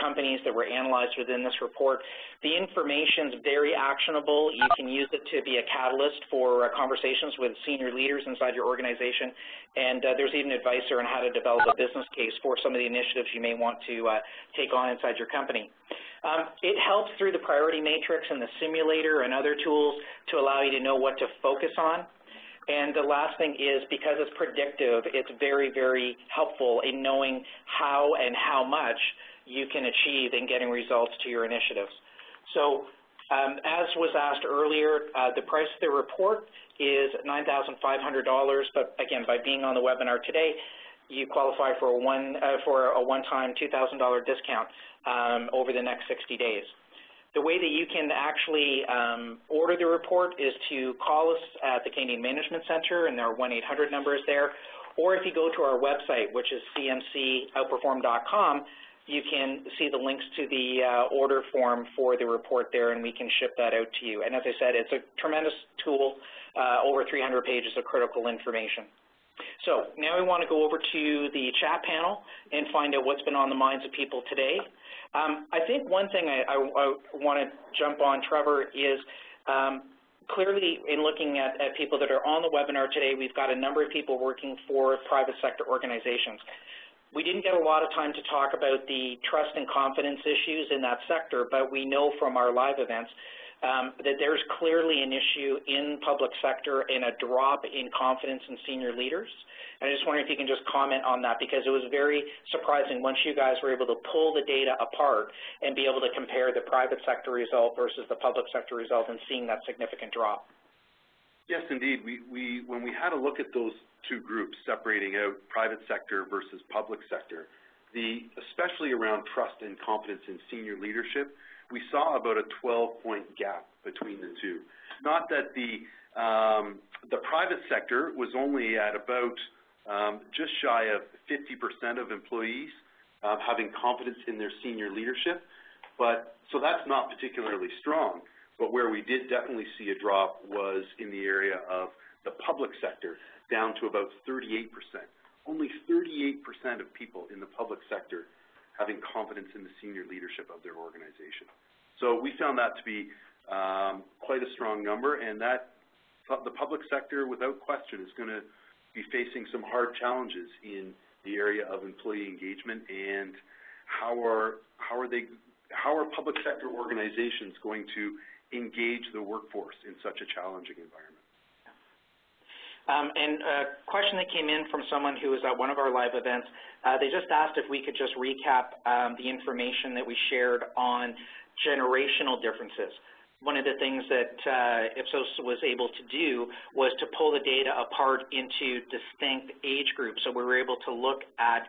companies that were analyzed within this report. The information's very actionable. You can use it to be a catalyst for conversations with senior leaders inside your organization. And there's even advice on how to develop a business case for some of the initiatives you may want to take on inside your company. It helps through the priority matrix and the simulator and other tools to allow you to know what to focus on. And the last thing is, because it's predictive, it's very, very helpful in knowing how and how much you can achieve in getting results to your initiatives. So as was asked earlier, the price of the report is $9,500, but again, by being on the webinar today, you qualify for a one-time $2,000 discount over the next 60 days. The way that you can actually order the report is to call us at the Canadian Management Centre, and our 1-800 number is there. Or if you go to our website, which is cmcoutperform.com, you can see the links to the order form for the report there, and we can ship that out to you. And as I said, it's a tremendous tool, over 300 pages of critical information. So now we want to go over to the chat panel and find out what's been on the minds of people today. I think one thing I want to jump on, Trevor, is clearly in looking at people that are on the webinar today, we've got a number of people working for private sector organizations. We didn't get a lot of time to talk about the trust and confidence issues in that sector, but we know from our live events that there's clearly an issue in public sector and a drop in confidence in senior leaders. And I just wonder if you can just comment on that, because it was very surprising once you guys were able to pull the data apart and be able to compare the private sector result versus the public sector result and seeing that significant drop. Yes, indeed. When we had a look at those two groups, separating out private sector versus public sector, especially around trust and confidence in senior leadership, we saw about a 12-point gap between the two. Not that the private sector was only at about just shy of 50% of employees having confidence in their senior leadership, so that's not particularly strong. But where we did definitely see a drop was in the area of the public sector, down to about 38%. Only 38% of people in the public sector having confidence in the senior leadership of their organization. So we found that to be quite a strong number, and that the public sector, without question, is going to be facing some hard challenges in the area of employee engagement, and how are public sector organizations going to engage the workforce in such a challenging environment. And a question that came in from someone who was at one of our live events, they just asked if we could just recap the information that we shared on generational differences. One of the things that Ipsos was able to do was to pull the data apart into distinct age groups. So we were able to look at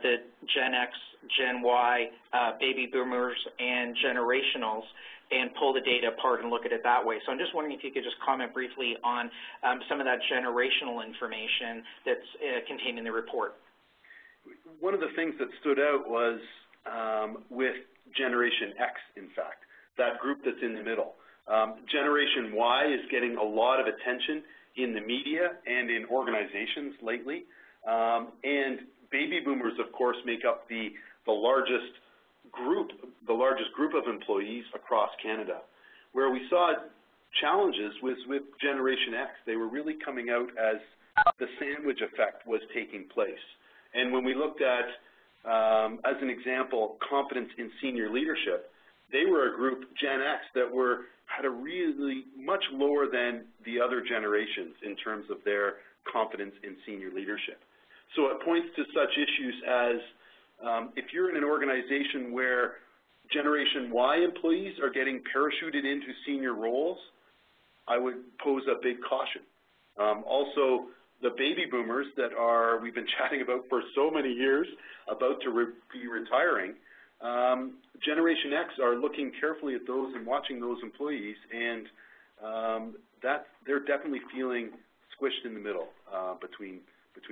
the Gen X, Gen Y, baby boomers, and generationals, and pull the data apart and look at it that way. So I'm just wondering if you could just comment briefly on some of that generational information that's contained in the report. One of the things that stood out was with Generation X, in fact, that group that's in the middle. Generation Y is getting a lot of attention in the media and in organizations lately. And baby boomers, of course, make up the largest group of employees across Canada. Where we saw challenges was with Generation X. They were really coming out as the sandwich effect was taking place. And when we looked at, as an example, confidence in senior leadership, they were a group, Gen X, that had a really much lower than the other generations in terms of their confidence in senior leadership. So it points to such issues as if you're in an organization where Generation Y employees are getting parachuted into senior roles, I would pose a big caution. Also, the baby boomers that we've been chatting about for so many years, about to be retiring, Generation X are looking carefully at those and watching those employees, and they're definitely feeling squished in the middle between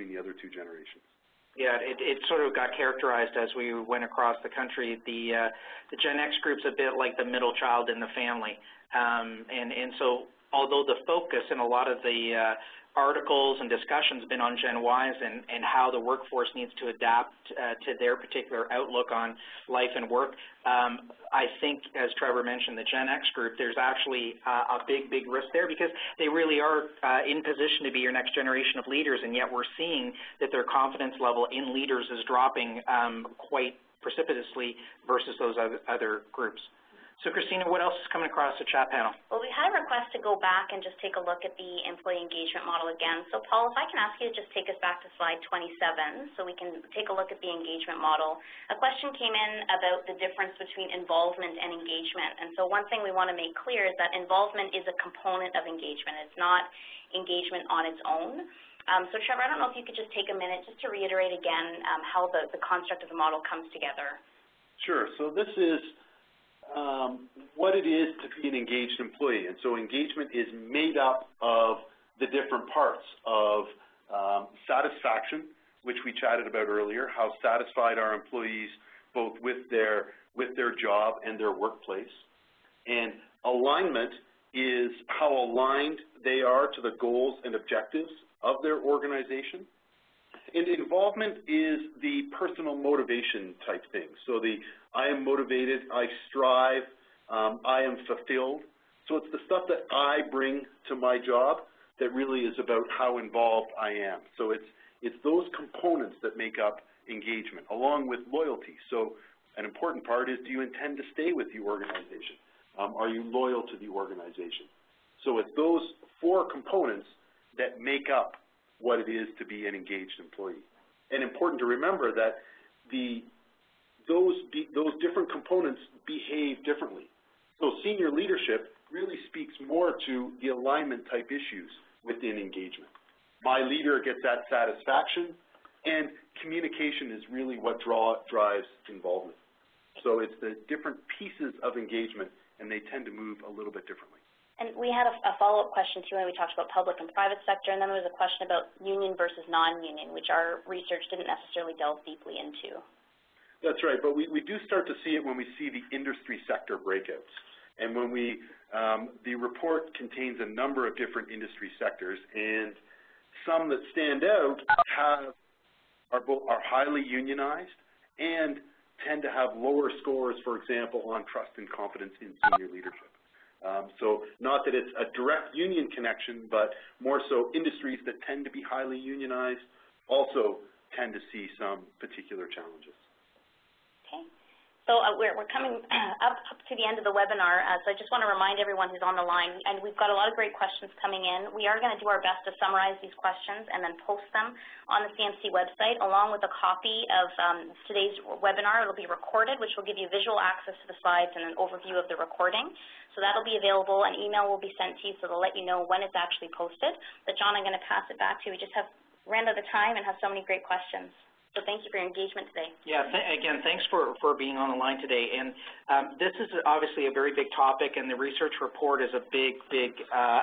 the other two generations. Yeah, it sort of got characterized as we went across the country. The Gen X group's a bit like the middle child in the family, and so although the focus in a lot of the articles and discussions have been on Gen Ys and how the workforce needs to adapt to their particular outlook on life and work, I think, as Trevor mentioned, the Gen X group, there's actually a big risk there because they really are in position to be your next generation of leaders, and yet we're seeing that their confidence level in leaders is dropping quite precipitously versus those other groups. So, Christina, what else is coming across the chat panel? Well, we had a request to go back and just take a look at the employee engagement model again. So, Paul, if I can ask you to just take us back to slide 27 so we can take a look at the engagement model. A question came in about the difference between involvement and engagement. And so one thing we want to make clear is that involvement is a component of engagement. It's not engagement on its own. So, Trevor, I don't know if you could just take a minute just to reiterate again how the construct of the model comes together. Sure. So this is what it is to be an engaged employee. And so engagement is made up of the different parts of satisfaction, which we chatted about earlier, how satisfied our employees both with their job and their workplace. And alignment is how aligned they are to the goals and objectives of their organization. And involvement is the personal motivation type thing. So I am motivated, I strive, I am fulfilled. So it's the stuff that I bring to my job that really is about how involved I am. So it's those components that make up engagement, along with loyalty. So an important part is, do you intend to stay with the organization? Are you loyal to the organization? So it's those four components that make up what it is to be an engaged employee. And important to remember that those different components behave differently. So senior leadership really speaks more to the alignment type issues within engagement. My leader gets that satisfaction, and communication is really what drives involvement. So it's the different pieces of engagement, and they tend to move a little bit differently. And we had a follow-up question, too, when we talked about public and private sector, and then there was a question about union versus non-union, which our research didn't necessarily delve deeply into. That's right, but we do start to see it when we see the industry sector breakouts. And when the report contains a number of different industry sectors, and some that stand out are highly unionized and tend to have lower scores, for example, on trust and confidence in senior leadership. So not that it's a direct union connection, but more so industries that tend to be highly unionized also tend to see some particular challenges. Okay. So we're coming up to the end of the webinar, so I just want to remind everyone who's on the line, and we've got a lot of great questions coming in. We are going to do our best to summarize these questions and then post them on the CMC website, along with a copy of today's webinar. It'll be recorded, which will give you visual access to the slides and an overview of the recording. So that'll be available. An email will be sent to you, so they'll let you know when it's actually posted. But John, I'm going to pass it back to you. We just ran out of time and have so many great questions. So thank you for your engagement today. Yeah, again, thanks for being on the line today. And this is obviously a very big topic, and the research report is a big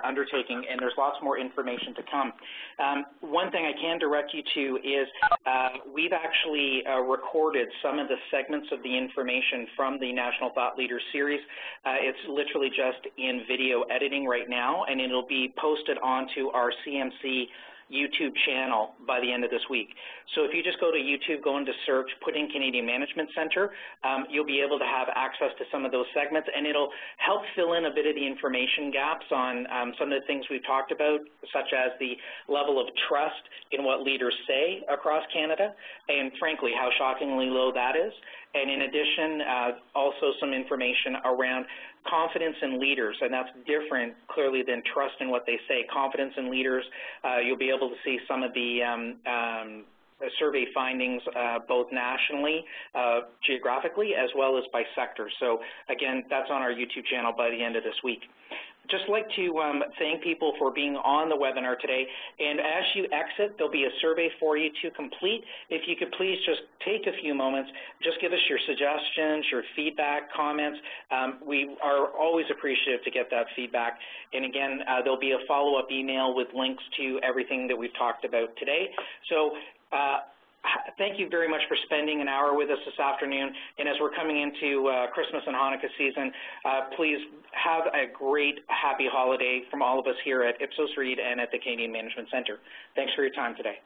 undertaking, and there's lots more information to come. One thing I can direct you to is we've actually recorded some of the segments of the information from the National Thought Leaders Series. It's literally just in video editing right now, and it'll be posted onto our CMC YouTube channel by the end of this week. So if you just go to YouTube, go into search, put in Canadian Management Center, you'll be able to have access to some of those segments, and it'll help fill in a bit of the information gaps on some of the things we've talked about, such as the level of trust in what leaders say across Canada, and frankly, how shockingly low that is. And in addition, also some information around confidence in leaders, and that's different clearly than trust in what they say. Confidence in leaders, you'll be able to see some of the survey findings both nationally, geographically, as well as by sector. So again, that's on our YouTube channel by the end of this week. Just like to thank people for being on the webinar today, and as you exit, there'll be a survey for you to complete. If you could please just take a few moments, just give us your suggestions, your feedback, comments. We are always appreciative to get that feedback. And again, there'll be a follow-up email with links to everything that we've talked about today. So thank you very much for spending an hour with us this afternoon. And as we're coming into Christmas and Hanukkah season, please have a great, happy holiday from all of us here at Ipsos Reid and at the Canadian Management Center. Thanks for your time today.